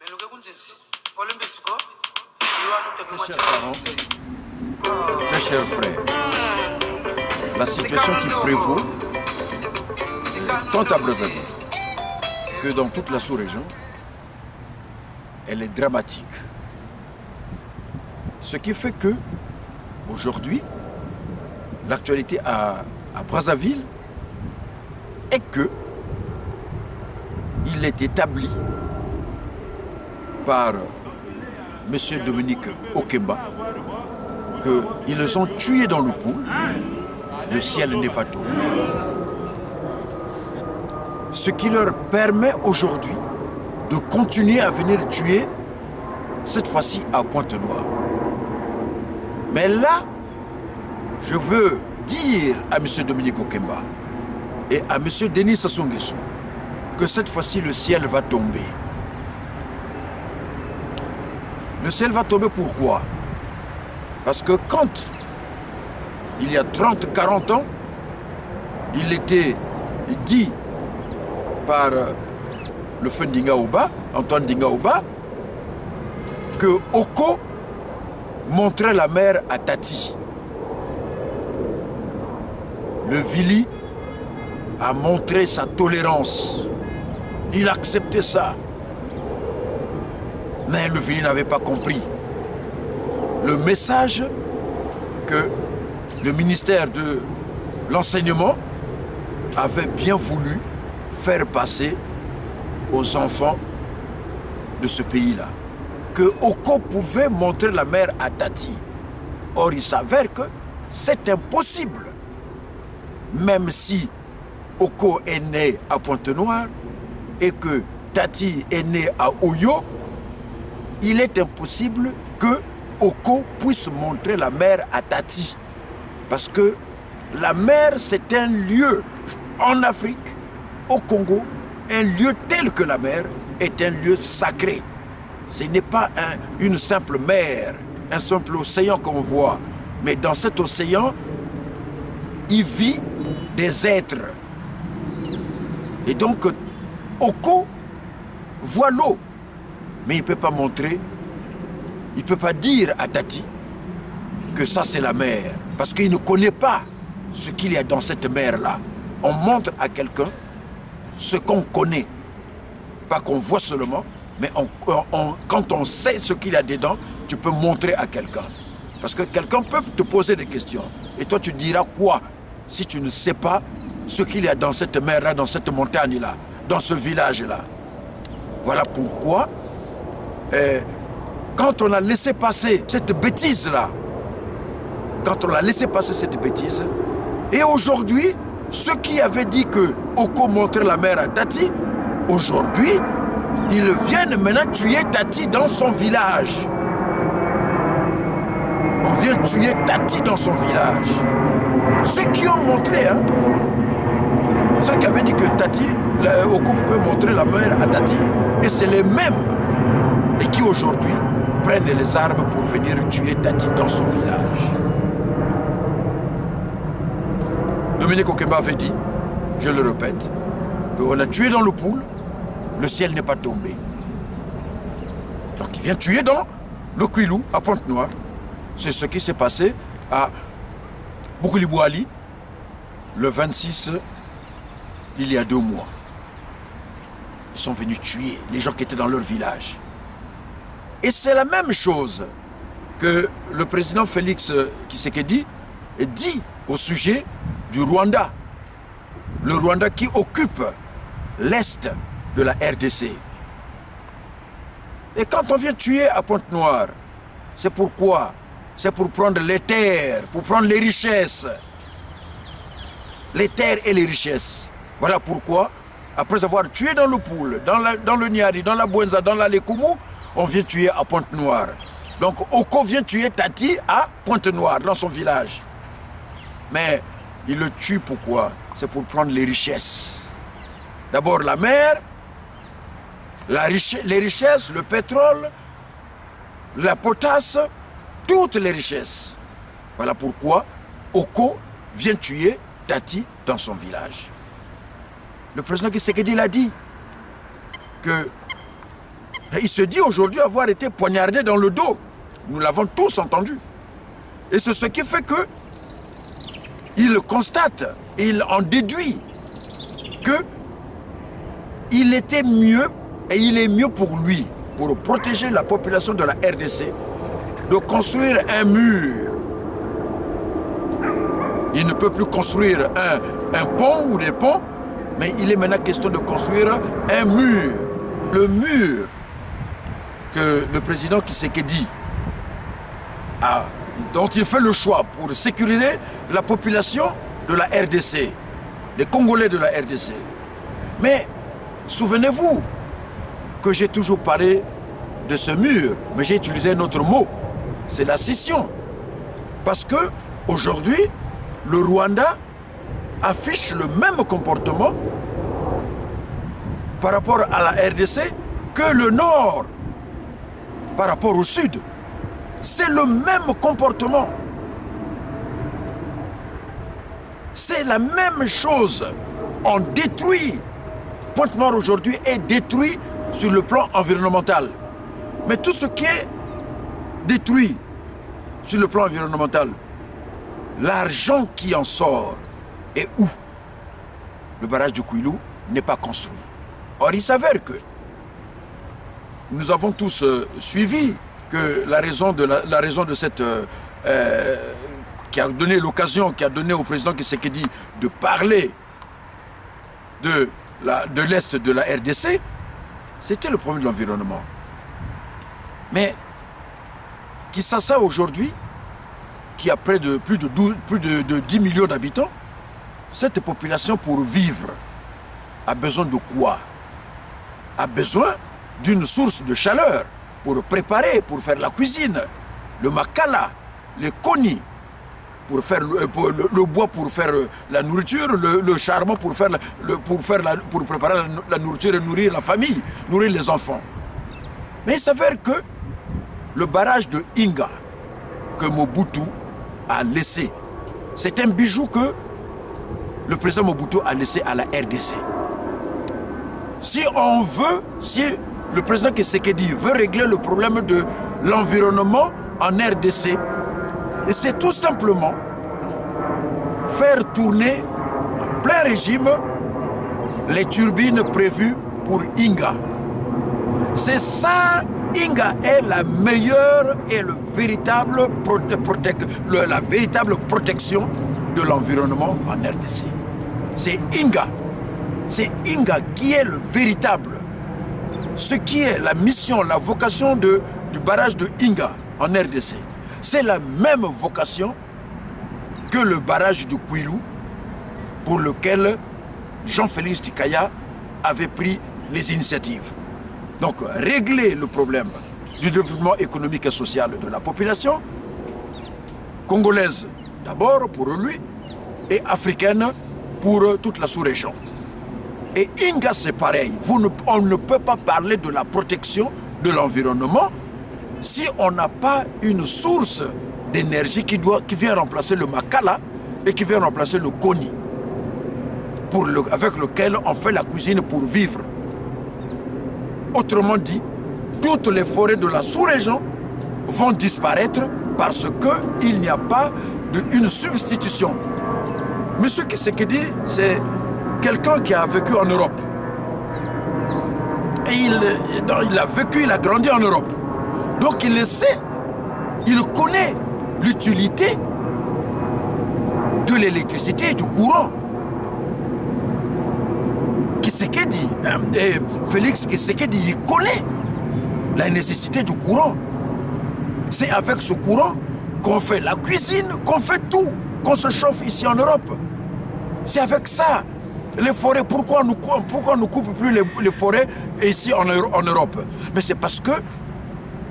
Chers parents, très chers frères, la situation qui prévaut, tant à Brazzaville que dans toute la sous-région, elle est dramatique. Ce qui fait que, aujourd'hui, l'actualité à Brazzaville est que il est établi par M. Dominique Okemba qu'ils ont tué dans le pool, le ciel n'est pas tombé. Ce qui leur permet aujourd'hui de continuer à venir tuer, cette fois-ci à Pointe-Noire. Mais là, je veux dire à M. Dominique Okemba et à M. Denis Sassou Nguesso que cette fois-ci le ciel va tomber. Le ciel va tomber pourquoi? Parce que quand, il y a 30-40 ans, il était dit par le feu Ndinga-Oba, Antoine Ndinga-Oba, que Oko montrait la mer à Tati. Le Vili a montré sa tolérance. Il acceptait ça. Mais le Vili n'avait pas compris le message que le ministère de l'Enseignement avait bien voulu faire passer aux enfants de ce pays-là. Que Oko pouvait montrer la mer à Tati. Or, il s'avère que c'est impossible. Même si Oko est né à Pointe-Noire et que Tati est né à Oyo, il est impossible que Oko puisse montrer la mer à Tati. Parce que la mer, c'est un lieu en Afrique, au Congo, un lieu tel que la mer est un lieu sacré. Ce n'est pas une simple mer, un simple océan qu'on voit. Mais dans cet océan, il vit des êtres. Et donc, Oko voit l'eau. Mais il ne peut pas montrer, il ne peut pas dire à Tati que ça c'est la mer. Parce qu'il ne connaît pas ce qu'il y a dans cette mer-là. On montre à quelqu'un ce qu'on connaît. Pas qu'on voit seulement, mais quand on sait ce qu'il y a dedans, tu peux montrer à quelqu'un. Parce que quelqu'un peut te poser des questions. Et toi tu diras quoi si tu ne sais pas ce qu'il y a dans cette mer-là, dans cette montagne-là, dans ce village-là. Voilà pourquoi quand on a laissé passer cette bêtise-là, quand on a laissé passer cette bêtise, et aujourd'hui, ceux qui avaient dit que Oko montrait la mer à Tati, aujourd'hui, ils viennent maintenant tuer Tati dans son village. On vient tuer Tati dans son village. Ceux qui ont montré, hein, ceux qui avaient dit que Tati, Oko pouvait montrer la mer à Tati, et c'est les mêmes et qui aujourd'hui prennent les armes pour venir tuer Tati dans son village. Dominique Okemba avait dit, je le répète, qu'on a tué dans le pool, le ciel n'est pas tombé. Donc il vient tuer dans le Kouilou, à Pointe-Noire. C'est ce qui s'est passé à Boukoulibouali, le 26, il y a 2 mois. Ils sont venus tuer les gens qui étaient dans leur village. Et c'est la même chose que le président Félix Tshisekedi dit au sujet du Rwanda. Le Rwanda qui occupe l'est de la RDC. Et quand on vient tuer à Pointe-Noire, c'est pourquoi? C'est pour prendre les terres, pour prendre les richesses. Les terres et les richesses. Voilà pourquoi, après avoir tué dans le Poul, dans le Niari, dans la Bouenza, dans la Lekoumou, on vient tuer à Pointe-Noire. Donc Oko vient tuer Tati à Pointe-Noire, dans son village. Mais il le tue pourquoi? C'est pour prendre les richesses. D'abord la mer, les richesses, le pétrole, la potasse, toutes les richesses. Voilà pourquoi Oko vient tuer Tati dans son village. Le président Tshisekedi l'a dit que Et il se dit aujourd'hui avoir été poignardé dans le dos. Nous l'avons tous entendu. Et c'est ce qui fait que il constate, il en déduit que il était mieux, et il est mieux pour lui, pour protéger la population de la RDC, de construire un mur. Il ne peut plus construire un pont ou des ponts, mais il est maintenant question de construire un mur. Le mur que le président Tshisekedi dont il fait le choix pour sécuriser la population de la RDC, les Congolais de la RDC. Mais souvenez-vous que j'ai toujours parlé de ce mur, mais j'ai utilisé un autre mot, c'est la scission. Parce que aujourd'hui, le Rwanda affiche le même comportement par rapport à la RDC que le Nord par rapport au Sud. C'est le même comportement. C'est la même chose. On détruit. Pointe-Noire aujourd'hui est détruit sur le plan environnemental. Mais tout ce qui est détruit sur le plan environnemental, l'argent qui en sort est où? Le barrage de Kouilou n'est pas construit. Or, il s'avère que nous avons tous suivi que la raison de cette... qui a donné l'occasion, qui a donné au président Tshisekedi de parler de l'Est de la RDC, c'était le problème de l'environnement. Mais Kinshasa aujourd'hui, qui a plus de 10 millions d'habitants, cette population pour vivre a besoin de quoi? A besoin d'une source de chaleur pour préparer, pour faire la cuisine, le makala, les koni, pour faire le bois pour faire la nourriture, le charbon pour préparer la nourriture et nourrir la famille, nourrir les enfants. Mais il s'avère que le barrage de Inga que Mobutu a laissé, c'est un bijou que le président Mobutu a laissé à la RDC. Si le président Tshisekedi veut régler le problème de l'environnement en RDC, c'est tout simplement faire tourner en plein régime les turbines prévues pour Inga. C'est ça, Inga est la meilleure et la véritable protection de l'environnement en RDC. C'est Inga. C'est Inga qui est le véritable. Ce qui est la mission, la vocation du barrage de Inga en RDC. C'est la même vocation que le barrage de Kouilou, pour lequel Jean-Félix Tshikaya avait pris les initiatives. Donc, régler le problème du développement économique et social de la population, congolaise d'abord pour lui, et africaine pour toute la sous-région. Et Inga, c'est pareil. On ne peut pas parler de la protection de l'environnement si on n'a pas une source d'énergie qui vient remplacer le makala et qui vient remplacer le koni, avec lequel on fait la cuisine pour vivre. Autrement dit, toutes les forêts de la sous-région vont disparaître parce qu'il n'y a pas une substitution. Monsieur Tshisekedi, c'est quelqu'un qui a vécu en Europe. Et il a vécu, il a grandi en Europe. Donc il le sait, il connaît l'utilité de l'électricité et du courant. Tshisekedi, Félix Tshisekedi, il connaît la nécessité du courant. C'est avec ce courant qu'on fait la cuisine, qu'on fait tout, qu'on se chauffe ici en Europe. C'est avec ça. Les forêts, pourquoi on ne coupe plus les forêts ici en Europe? Mais c'est parce que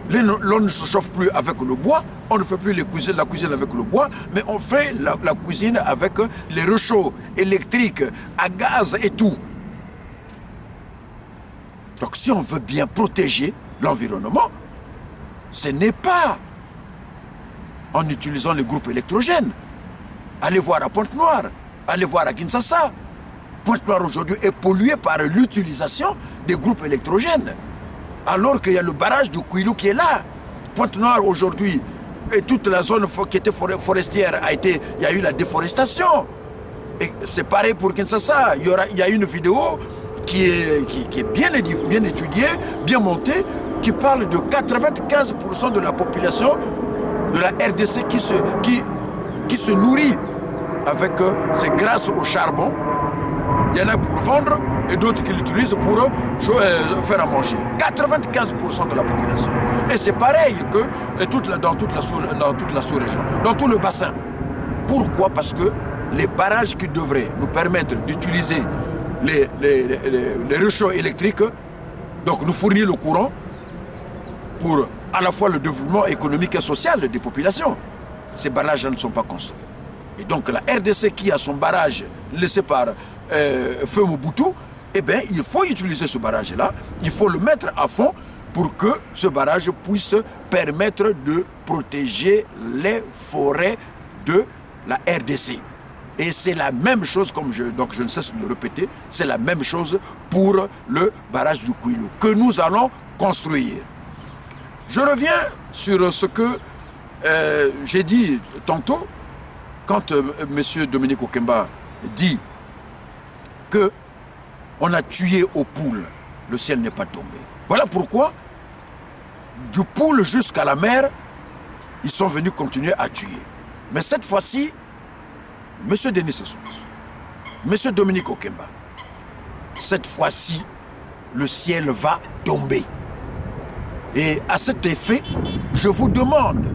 l'on ne se chauffe plus avec le bois, on ne fait plus la cuisine avec le bois, mais on fait la cuisine avec les réchauds électriques, à gaz et tout. Donc si on veut bien protéger l'environnement, ce n'est pas en utilisant les groupes électrogènes. Allez voir à Pointe-Noire, allez voir à Kinshasa. Pointe-Noire aujourd'hui est polluée par l'utilisation des groupes électrogènes. Alors qu'il y a le barrage du Kouilou qui est là. Pointe-Noire aujourd'hui, et toute la zone qui était forestière, il y a eu la déforestation. Et c'est pareil pour Kinshasa. Il y a une vidéo qui est bien étudiée, bien montée, qui parle de 95% de la population de la RDC qui se nourrit avec, c'est grâce au charbon. Il y en a pour vendre et d'autres qui l'utilisent pour faire à manger. 95% de la population. Et c'est pareil que dans toute la sous-région, dans tout le bassin. Pourquoi? Parce que les barrages qui devraient nous permettre d'utiliser les réchauds électriques, donc nous fournir le courant pour à la fois le développement économique et social des populations, ces barrages ne sont pas construits. Et donc la RDC qui a son barrage laissé par Feu Mobutu, eh bien il faut utiliser ce barrage-là, il faut le mettre à fond pour que ce barrage puisse permettre de protéger les forêts de la RDC. Et c'est la même chose, donc je ne cesse de le répéter, c'est la même chose pour le barrage du Kouilou que nous allons construire. Je reviens sur ce que j'ai dit tantôt, quand M. Dominique Okemba dit qu'on a tué aux poules, le ciel n'est pas tombé. Voilà pourquoi, du poule jusqu'à la mer, ils sont venus continuer à tuer. Mais cette fois-ci, M. Denis Sassou Nguesso, M. Dominique Okemba, cette fois-ci, le ciel va tomber. Et à cet effet, je vous demande,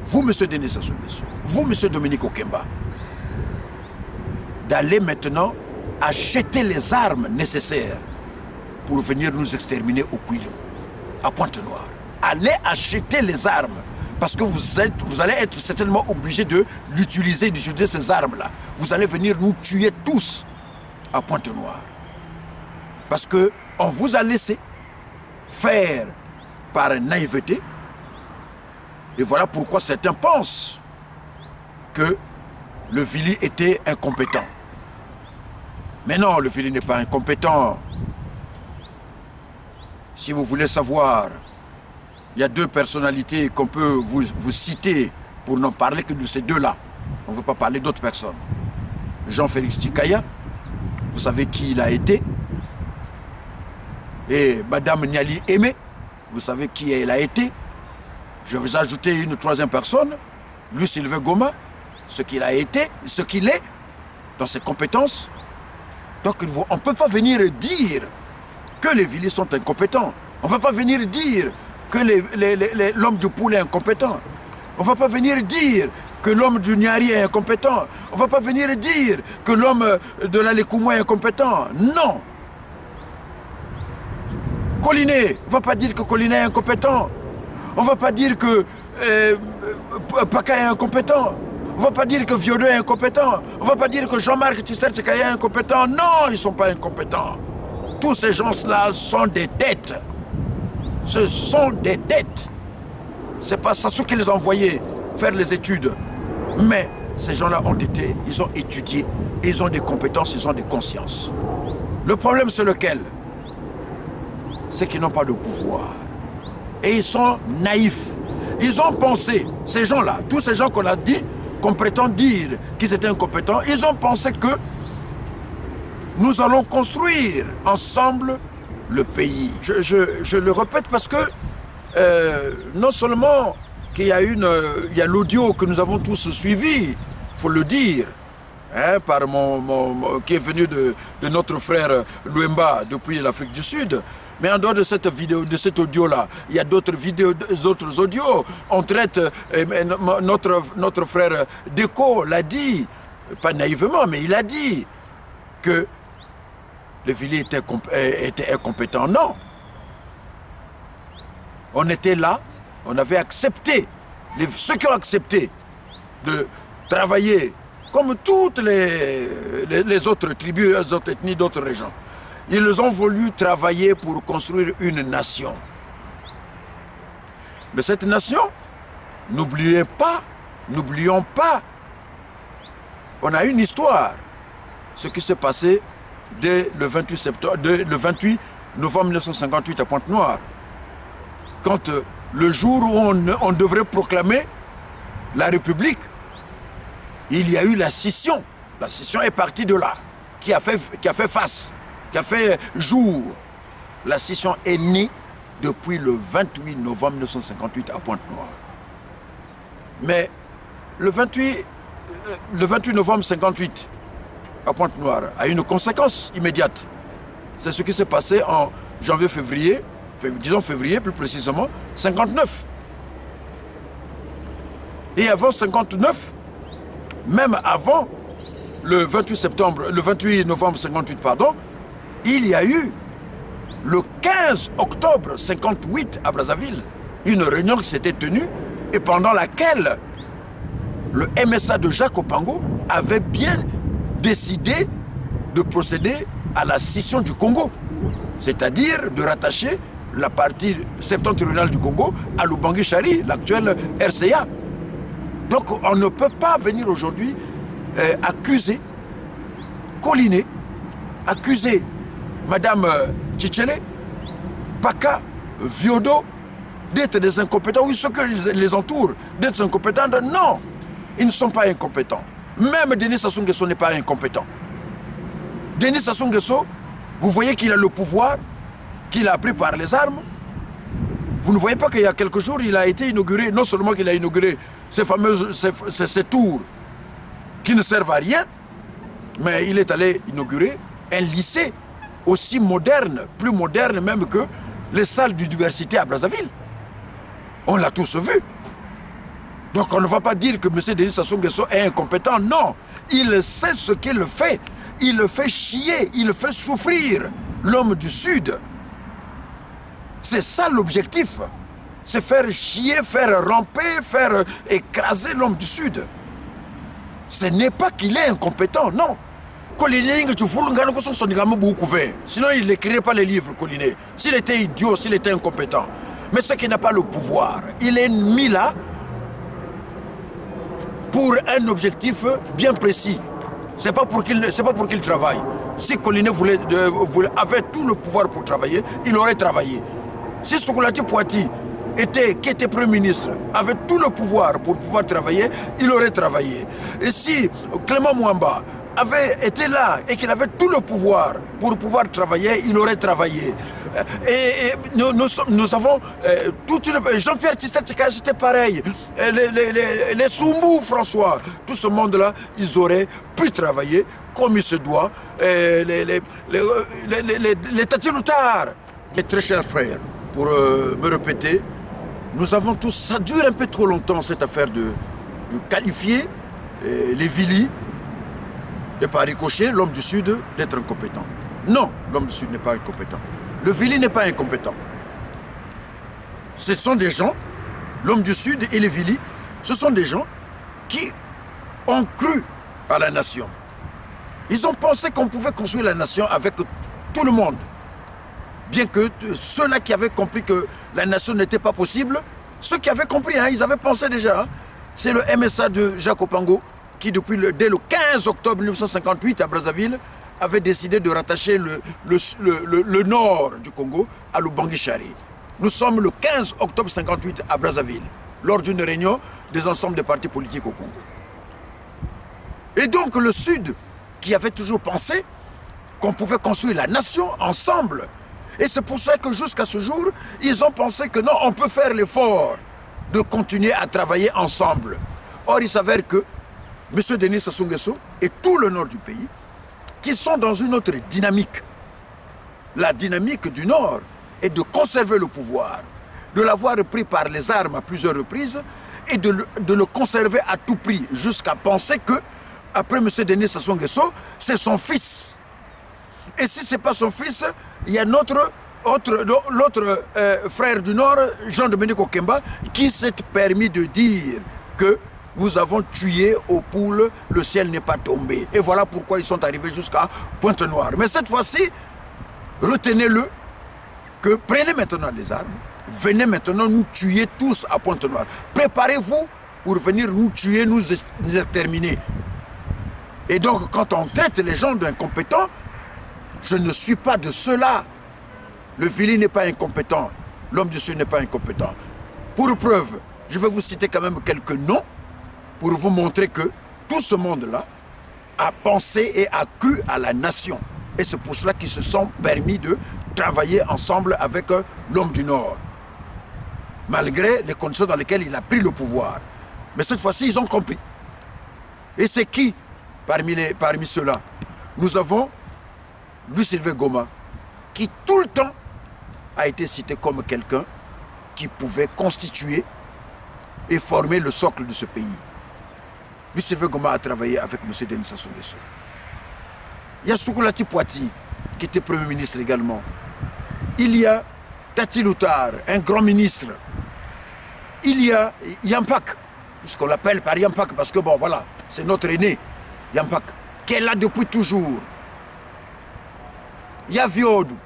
vous, M. Denis Sassou Nguesso, vous, M. Dominique Okemba, d'aller maintenant acheter les armes nécessaires pour venir nous exterminer au Kouilou, à Pointe-Noire. Allez acheter les armes, parce que vous allez être certainement obligé de l'utiliser, d'utiliser ces armes-là. Vous allez venir nous tuer tous à Pointe-Noire. Parce qu'on vous a laissé faire par naïveté. Et voilà pourquoi certains pensent que le Vili était incompétent. Mais non, le Vili n'est pas incompétent. Si vous voulez savoir, il y a deux personnalités qu'on peut vous citer pour n'en parler que de ces deux-là. On ne veut pas parler d'autres personnes. Jean-Félix Tchikaya, vous savez qui il a été. Et Madame Niali Aimé, vous savez qui elle a été. Je vais vous ajouter une troisième personne, Louis Sylvain Goma, ce qu'il a été, ce qu'il est, dans ses compétences. Donc on ne peut pas venir dire que les Vilis sont incompétents. On ne va pas venir dire que l'homme du Poule est incompétent. On ne va pas venir dire que l'homme du Niari est incompétent. On ne va pas venir dire que l'homme de la Lekoumou est incompétent. Non. Collinet, on ne va pas dire que Collinet est incompétent. On ne va pas dire que Paka est incompétent. On ne va pas dire que Viodou est incompétent. On ne va pas dire que Jean-Marc Tissel Tchekaya est incompétent. Non, ils ne sont pas incompétents. Tous ces gens-là sont des têtes. Ce sont des têtes. Ce n'est pas ça ceux qui les ont envoyés faire les études. Mais ces gens-là ils ont étudié, ils ont des compétences, ils ont des consciences. Le problème c'est lequel? C'est qu'ils n'ont pas de pouvoir. Et ils sont naïfs. Ils ont pensé, ces gens-là, tous ces gens qu'on a dit, qu'on prétend dire qu'ils étaient incompétents, ils ont pensé que nous allons construire ensemble le pays. Je le répète parce que non seulement qu'il y a l'audio que nous avons tous suivi, il faut le dire, hein, par qui est venu de notre frère Luemba depuis l'Afrique du Sud. Mais en dehors de cette vidéo, de cet audio-là, il y a d'autres vidéos, d'autres audios. On traite, notre frère Déco l'a dit, pas naïvement, mais il a dit que le Vili était incompétent. Non. On était là, on avait accepté, ceux qui ont accepté de travailler comme toutes les autres tribus, les autres ethnies, d'autres régions. Ils ont voulu travailler pour construire une nation. Mais cette nation, n'oublions pas, on a une histoire. Ce qui s'est passé dès le 28 novembre 1958 à Pointe-Noire. quand le jour où on devrait proclamer la République, il y a eu la scission. La scission est partie de là, qui a fait face, qui a fait jour. La scission est née depuis le 28 novembre 1958 à Pointe-Noire. Mais le 28 novembre 1958 à Pointe-Noire a une conséquence immédiate. C'est ce qui s'est passé en janvier-février, disons février plus précisément, 59. Et avant 59, même avant le 28 novembre 58, pardon, il y a eu le 15 octobre 58 à Brazzaville, une réunion qui s'était tenue et pendant laquelle le MSA de Jacques Opango avait bien décidé de procéder à la scission du Congo, c'est-à-dire de rattacher la partie septentrionale du Congo à l'Ubangi-Chari, l'actuelle RCA. Donc on ne peut pas venir aujourd'hui accuser, colliner, accuser Madame Tchichele, Paka, Viodo d'être des incompétents, oui, ceux qui les entourent, d'être incompétents. Non, ils ne sont pas incompétents. Même Denis Sassou Nguesso n'est pas incompétent. Denis Sassou Nguesso, vous voyez qu'il a le pouvoir, qu'il a pris par les armes. Vous ne voyez pas qu'il y a quelques jours, il a été inauguré, non seulement qu'il a inauguré ces tours qui ne servent à rien, mais il est allé inaugurer un lycée aussi moderne, plus moderne même que les salles d'université à Brazzaville. On l'a tous vu. Donc on ne va pas dire que M. Denis Sassou Nguesso est incompétent. Non, il sait ce qu'il fait. Il le fait chier, il le fait souffrir. L'homme du Sud. C'est ça l'objectif. C'est faire chier, faire ramper, faire écraser l'homme du Sud. Ce n'est pas qu'il est incompétent, non. Sinon, il n'écrirait pas les livres, Collinet. S'il était idiot, s'il était incompétent. Mais c'est qu'il n'a pas le pouvoir. Il est mis là pour un objectif bien précis. C'est pas pour qu'il travaille. Si Collinet avait tout le pouvoir pour travailler, il aurait travaillé. Si Sokolati Poiti qui était Premier ministre, avait tout le pouvoir pour pouvoir travailler, il aurait travaillé. Et si Clément Mwamba avait été là et qu'il avait tout le pouvoir pour pouvoir travailler, il aurait travaillé. Et nous avons toute une... Jean-Pierre Tshisekedi, c'était pareil. Les Soumbou, François, tout ce monde-là, ils auraient pu travailler comme il se doit. Les Tati Loutard, mes très chers frères, pour me répéter, nous avons tous... Ça dure un peu trop longtemps, cette affaire de qualifier les Vili, de par ricochet, l'homme du Sud, d'être incompétent. Non, l'homme du Sud n'est pas incompétent. Le Vili n'est pas incompétent. Ce sont des gens, l'homme du Sud et les Vili, ce sont des gens qui ont cru à la nation. Ils ont pensé qu'on pouvait construire la nation avec tout le monde. Bien que ceux-là qui avaient compris que la nation n'était pas possible, ceux qui avaient compris, hein, ils avaient pensé déjà. Hein, c'est le MSA de Jacques Opango qui, dès le 15 octobre 1958 à Brazzaville, avait décidé de rattacher le nord du Congo à l'Ubangi-Chari. Nous sommes le 15 octobre 1958 à Brazzaville, lors d'une réunion des ensembles des partis politiques au Congo. Et donc le Sud, qui avait toujours pensé qu'on pouvait construire la nation ensemble, et c'est pour ça que jusqu'à ce jour, ils ont pensé que non, on peut faire l'effort de continuer à travailler ensemble. Or, il s'avère que M. Denis Sassou Nguesso et tout le nord du pays, qui sont dans une autre dynamique. La dynamique du Nord est de conserver le pouvoir, de l'avoir pris par les armes à plusieurs reprises et de le conserver à tout prix, jusqu'à penser que, après M. Denis Sassou Nguesso, c'est son fils. Et si ce n'est pas son fils, il y a l'autre frère du Nord, Jean-Dominique Okemba, qui s'est permis de dire que nous avons tué aux poules, le ciel n'est pas tombé. Et voilà pourquoi ils sont arrivés jusqu'à Pointe-Noire. Mais cette fois-ci, retenez-le, que prenez maintenant les armes, venez maintenant nous tuer tous à Pointe-Noire. Préparez-vous pour venir nous tuer, nous exterminer. Et donc, quand on traite les gens d'incompétents, je ne suis pas de ceux-là. Le Vili n'est pas incompétent. l'homme du Sud n'est pas incompétent. Pour preuve, je vais vous citer quand même quelques noms pour vous montrer que tout ce monde-là a pensé et a cru à la nation. Et c'est pour cela qu'ils se sont permis de travailler ensemble avec l'homme du Nord, malgré les conditions dans lesquelles il a pris le pouvoir. Mais cette fois-ci, ils ont compris. Et c'est qui parmi ceux-là? Nous avons Louis-Sylvain Goma, qui tout le temps a été cité comme quelqu'un qui pouvait constituer et former le socle de ce pays. Louis-Sylvain Goma a travaillé avec M. Denis Sassou Nguesso. Il y a Soukoulati Poiti, qui était Premier ministre également. Il y a Tati Loutar, un grand ministre. Il y a Yampak, ce qu'on l'appelle par Yampak, parce que bon, voilà, c'est notre aîné, Yampak, qui est là depuis toujours. Il y a Viodou,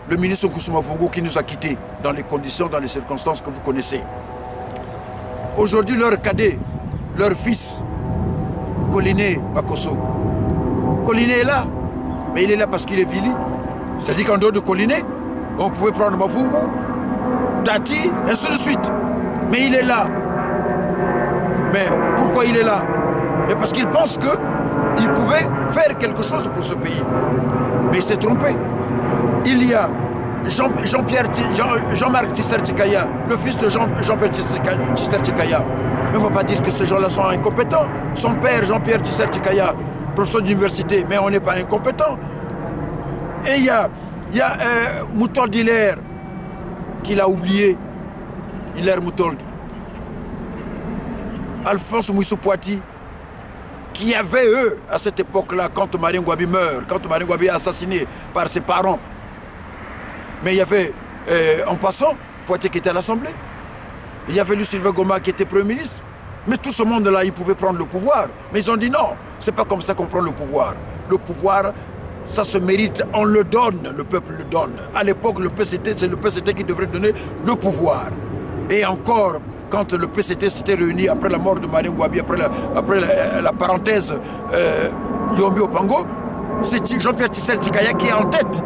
le ministre Koussouma Vongo qui nous a quittés dans les conditions, dans les circonstances que vous connaissez. Aujourd'hui, leur cadet, leur fils, Koliné Makosso. Koliné est là, mais il est là parce qu'il est vili. C'est-à-dire qu'en dehors de Koliné, on pouvait prendre Mavungu, Tati, ainsi de suite. Mais il est là. Mais pourquoi il est là? Et parce qu'il pense qu'il pouvait faire quelque chose pour ce pays. Mais il s'est trompé. Il y a Jean-Marc Tchister-Tchikaya, le fils de Jean-Pierre Tchister-Tchikaya. On ne va pas dire que ces gens-là sont incompétents. Son père, Jean-Pierre Tchister-Tchikaya, professeur d'université, mais on n'est pas incompétent. Et il y a Moutold Hilaire, qu'il a oublié. Hilaire Moutold. Alphonse Mouissou Poiti, qui avait, eux, à cette époque-là, quand Marien Ngouabi meurt, quand Marien Ngouabi est assassiné par ses parents. Mais il y avait, en passant, Poitiers qui était à l'Assemblée. Il y avait Louis-Sylvain Goma qui était Premier ministre. Mais tout ce monde-là, il pouvait prendre le pouvoir. Mais ils ont dit non, c'est pas comme ça qu'on prend le pouvoir. Le pouvoir, ça se mérite, on le donne, le peuple le donne. À l'époque, le PCT, c'est le PCT qui devrait donner le pouvoir. Et encore, quand le PCT s'était réuni après la mort de Marien Ngouabi, après la parenthèse Yombi Opango, c'est Jean-Pierre Tchister-Tchikaya qui est en tête.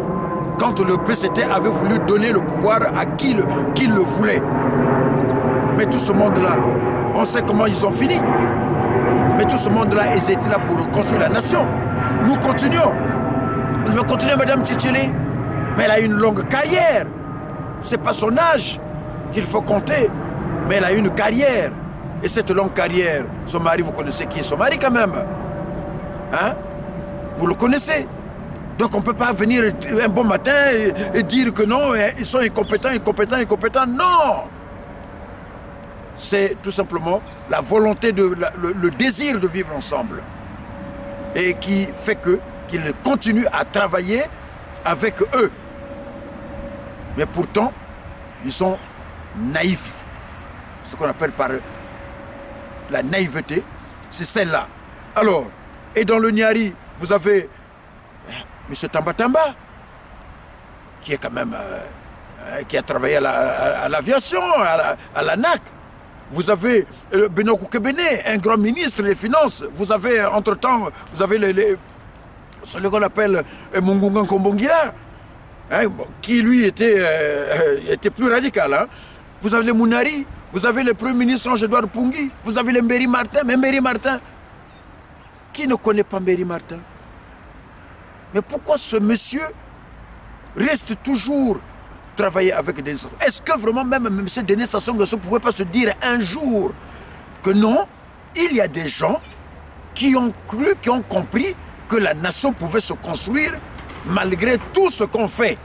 Quand le PCT avait voulu donner le pouvoir à qui le voulait. Mais tout ce monde-là, on sait comment ils ont fini. Mais tout ce monde-là, ils étaient là pour construire la nation. Nous continuons. Nous devons continuer, Madame Tchitchili. Mais elle a une longue carrière. Ce n'est pas son âge qu'il faut compter. Mais elle a une carrière. Et cette longue carrière, son mari, vous connaissez qui est son mari quand même. Hein? Vous le connaissez. Donc on ne peut pas venir un bon matin et dire que non, ils sont incompétents. Non! C'est tout simplement la volonté, le désir de vivre ensemble. Et qui fait qu'ils continuent à travailler avec eux. Mais pourtant, ils sont naïfs. Ce qu'on appelle par la naïveté, c'est celle-là. Alors, et dans le Niari, vous avez M. Tamba Tamba, qui est quand même, qui a travaillé à l'aviation, à la NAC. Vous avez Beno Koukebene, un grand ministre des Finances. Vous avez, entre-temps, vous avez ce qu'on appelle Mungungan Kombongila, hein, qui lui était plus radical. Hein. Vous avez les Mounari, vous avez le Premier ministre Ange-Edouard Pungui, vous avez le Mbéry Martin. Mais Mbéry Martin, qui ne connaît pas Mbéry Martin? Mais pourquoi ce monsieur reste toujours travailler avec Denis Sassou? Est-ce que vraiment même M. Denis Sassou Nguesso ne pouvait pas se dire un jour que non, il y a des gens qui ont cru, qui ont compris que la nation pouvait se construire malgré tout ce qu'on fait.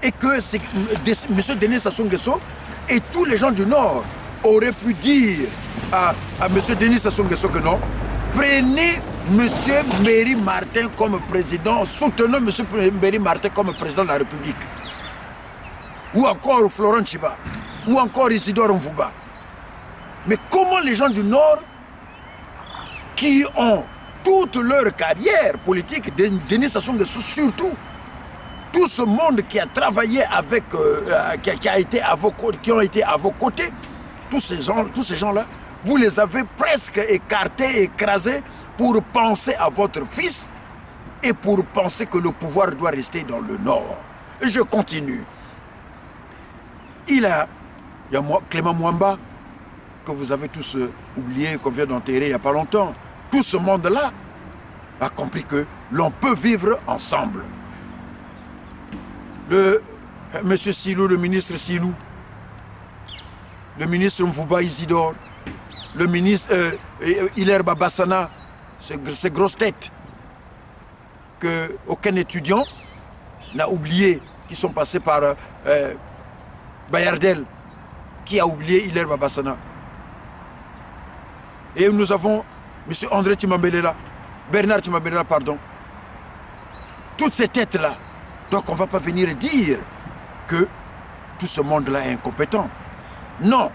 Et que M. Denis Sassou Nguesso et tous les gens du Nord auraient pu dire à M. Denis Sassou Nguesso que non, prenez M. Mbéry Martin comme président, soutenons M. Mbéry Martin comme président de la République. Ou encore Florent Chiba, ou encore Isidore Mvouba. Mais comment les gens du Nord, qui ont toute leur carrière politique, Denis Sassou Nguesso surtout, tout ce monde qui a travaillé avec, qui ont été à vos côtés, tous ces gens-là, vous les avez presque écartés, écrasés pour penser à votre fils et pour penser que le pouvoir doit rester dans le Nord. Et je continue. il y a Clément Mwamba, que vous avez tous oublié, qu'on vient d'enterrer il n'y a pas longtemps. Tout ce monde-là a compris que l'on peut vivre ensemble. Monsieur Silou, le ministre Silou, le ministre Mvouba Isidore, le ministre Hilaire Babassana, ces grosses têtes qu'aucun étudiant n'a oublié, qui sont passés par Bayardel, qui a oublié Hilaire Babassana. Et nous avons M. André Timambelela, Bernard Timambelela, pardon. Toutes ces têtes-là. Donc on ne va pas venir dire que tout ce monde-là est incompétent. Non.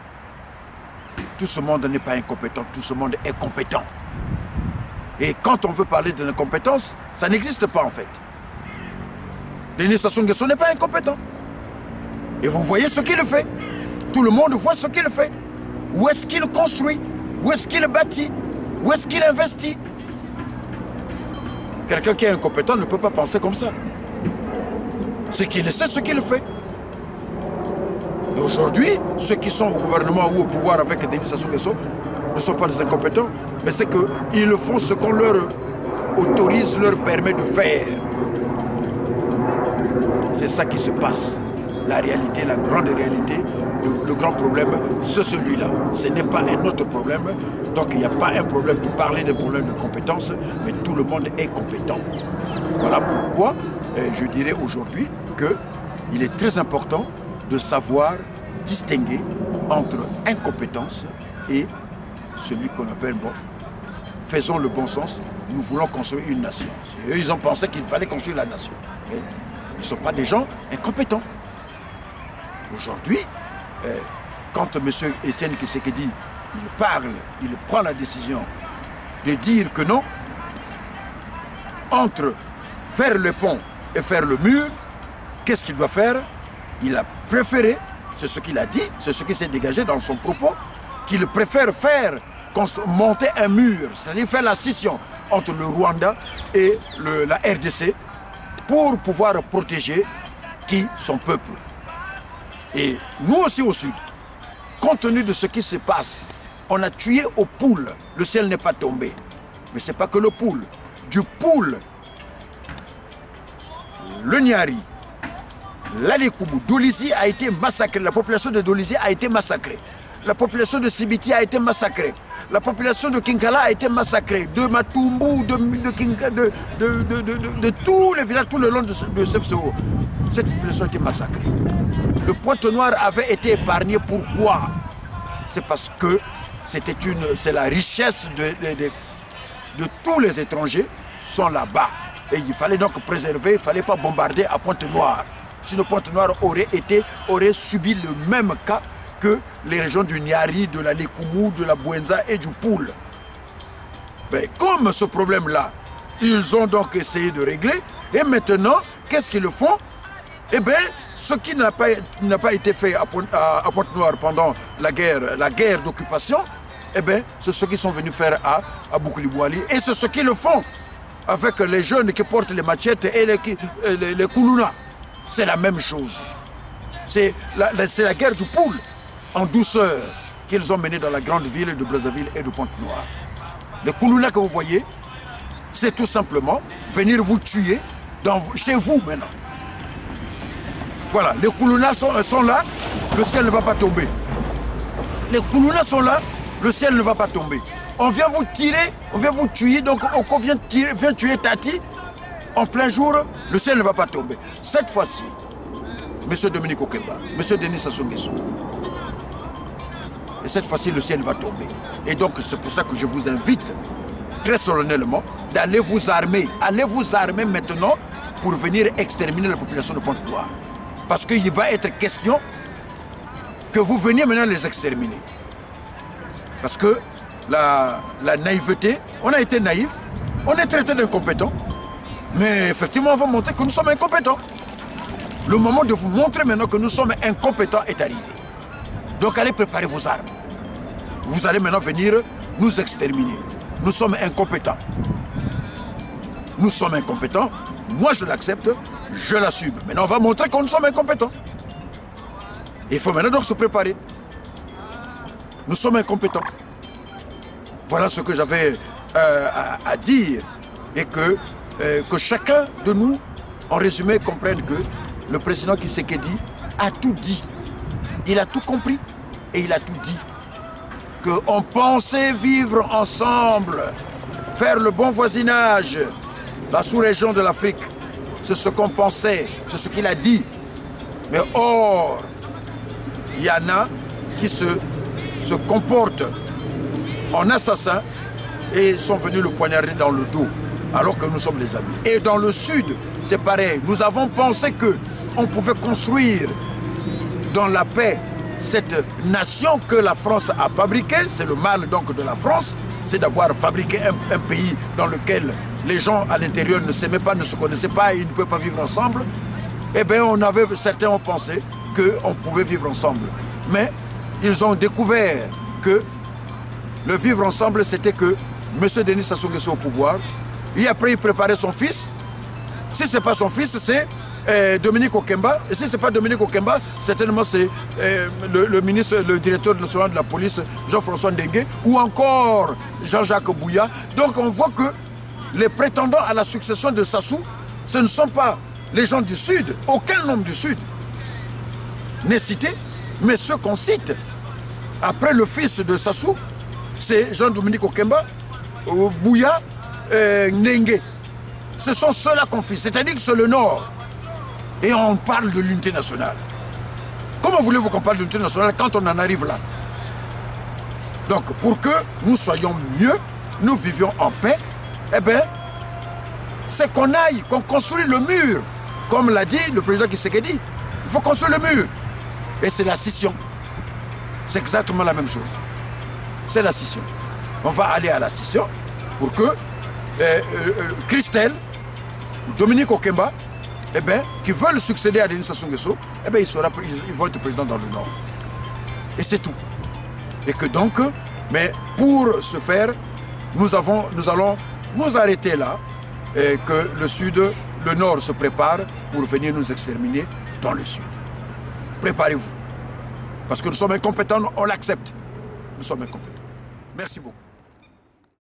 Tout ce monde n'est pas incompétent, tout ce monde est compétent. Et quand on veut parler de l'incompétence, ça n'existe pas en fait. Denis Sassou Nguesso n'est pas incompétent. Et vous voyez ce qu'il fait. Tout le monde voit ce qu'il fait. Où est-ce qu'il construit? Où est-ce qu'il bâtit? Où est-ce qu'il investit? Quelqu'un qui est incompétent ne peut pas penser comme ça. C'est qu'il sait ce qu'il fait. Et aujourd'hui, ceux qui sont au gouvernement ou au pouvoir avec Denis Sassou Nguesso ne sont pas des incompétents, mais c'est qu'ils font ce qu'on leur autorise, leur permet de faire. C'est ça qui se passe. La réalité, la grande réalité, le grand problème, c'est celui-là. Ce n'est pas un autre problème. Donc il n'y a pas un problème de parler d'un problème de compétence, mais tout le monde est compétent. Voilà pourquoi je dirais aujourd'hui qu'il est très important de savoir distinguer entre incompétence et celui qu'on appelle, bon, faisons le bon sens, nous voulons construire une nation. Eux, ils ont pensé qu'il fallait construire la nation. Mais ils ne sont pas des gens incompétents. Aujourd'hui, quand M. Étienne Tshisekedi il parle, il prend la décision de dire que non, entre faire le pont et faire le mur, qu'est-ce qu'il doit faire? Il a préféré, c'est ce qu'il a dit, c'est ce qui s'est dégagé dans son propos, qu'il préfère monter un mur, c'est-à-dire faire la scission entre le Rwanda et la RDC pour pouvoir protéger son peuple. Et nous aussi au sud, compte tenu de ce qui se passe, on a tué aux poules, le ciel n'est pas tombé. Mais ce n'est pas que le poule. Du poule, le Nyari, l'Alikoumou, Dolisie a été massacrée, la population de Dolisie a été massacrée. La population de Sibiti a été massacrée. La population de Kinkala a été massacrée. De Matumbu, de tous les villages, tout le long de CFCO. Cette population a été massacrée. Le Pointe-Noire avait été épargné. Pourquoi? C'est parce que c'est la richesse de tous les étrangers sont là-bas. Et il fallait donc préserver, il ne fallait pas bombarder à Pointe-Noire. Sinon Pointe-Noire aurait subi le même cas que les régions du Nyari, de la Likoumou, de la Bouenza et du Poule. Mais comme ce problème-là, ils ont donc essayé de régler, et maintenant, qu'est-ce qu'ils font? Eh bien, ce qui n'a pas été fait à Pointe-Noire pendant la guerre d'occupation, eh bien, c'est ce qu'ils sont venus faire à Boukouliboali. Et c'est ce qu'ils font avec les jeunes qui portent les machettes et les koulouna. C'est la même chose. C'est la guerre du Poule, en douceur, qu'ils ont menée dans la grande ville de Brazzaville et de Pointe-Noire. Les koulouna que vous voyez, c'est tout simplement venir vous tuer chez vous maintenant. Voilà, les koulouna sont là, le ciel ne va pas tomber. Les koulouna sont là, le ciel ne va pas tomber. On vient vous tirer, on vient vous tuer, donc on vient tuer Tati, en plein jour, le ciel ne va pas tomber. Cette fois-ci, M. Dominique Okemba, M. Denis Sassou Nguesso, et cette fois-ci, le ciel va tomber. Et donc, c'est pour ça que je vous invite, très solennellement, d'aller vous armer. Allez vous armer maintenant pour venir exterminer la population de Pointe-Noire. Parce qu'il va être question que vous veniez maintenant les exterminer. Parce que la naïveté, on a été naïf, on est traité d'incompétent, mais effectivement on va montrer que nous sommes incompétents. Le moment de vous montrer maintenant que nous sommes incompétents est arrivé. Donc allez préparer vos armes. Vous allez maintenant venir nous exterminer. Nous sommes incompétents. Nous sommes incompétents. Moi je l'accepte, je l'assume. Maintenant on va montrer que nous sommes incompétents. Il faut maintenant donc se préparer. Nous sommes incompétents. Voilà ce que j'avais à dire. Et que chacun de nous, en résumé, comprenne que le président Tshisekedi a tout dit. Il a tout compris et il a tout dit. Qu'on pensait vivre ensemble, faire le bon voisinage, la sous-région de l'Afrique. C'est ce qu'on pensait, c'est ce qu'il a dit. Mais or, il y en a qui se comportent en assassins et sont venus le poignarder dans le dos, alors que nous sommes des amis. Et dans le sud, c'est pareil. Nous avons pensé qu'on pouvait construire dans la paix cette nation que la France a fabriquée. C'est le mal donc de la France, c'est d'avoir fabriqué un pays dans lequel les gens à l'intérieur ne s'aimaient pas, ne se connaissaient pas et ils ne pouvaient pas vivre ensemble. Eh bien, certains ont pensé qu'on pouvait vivre ensemble. Mais ils ont découvert que le vivre ensemble, c'était que M. Denis Sassou Nguesso au pouvoir. Et après, il préparait son fils. Si ce n'est pas son fils, c'est Dominique Okemba. Et si ce n'est pas Dominique Okemba, certainement c'est le ministre, le directeur national de la police, Jean-François Ndengue, ou encore Jean-Jacques Bouya. Donc on voit que les prétendants à la succession de Sassou, ce ne sont pas les gens du Sud. Aucun homme du Sud n'est cité, mais ceux qu'on cite, après le fils de Sassou, c'est Jean-Dominique Okemba, Bouya, Ndengue. Ce sont ceux-là qu'on fait, c'est-à-dire que c'est le Nord. Et on parle de l'unité nationale. Comment voulez-vous qu'on parle de l'unité nationale quand on en arrive là? Donc, pour que nous soyons mieux, nous vivions en paix, eh bien, c'est qu'on aille, qu'on construise le mur. Comme l'a dit le président Tshisekedi, il faut construire le mur. Et c'est la scission. C'est exactement la même chose. C'est la scission. On va aller à la scission pour que Christelle, Dominique Okemba, eh bien, qui veulent succéder à Denis Sassou Nguesso, eh bien, ils vont être présidents dans le Nord. Et c'est tout. Et que donc, mais pour ce faire, nous allons nous arrêter là, et que le Sud, le Nord se prépare pour venir nous exterminer dans le Sud. Préparez-vous. Parce que nous sommes incompétents, on l'accepte. Nous sommes incompétents. Merci beaucoup.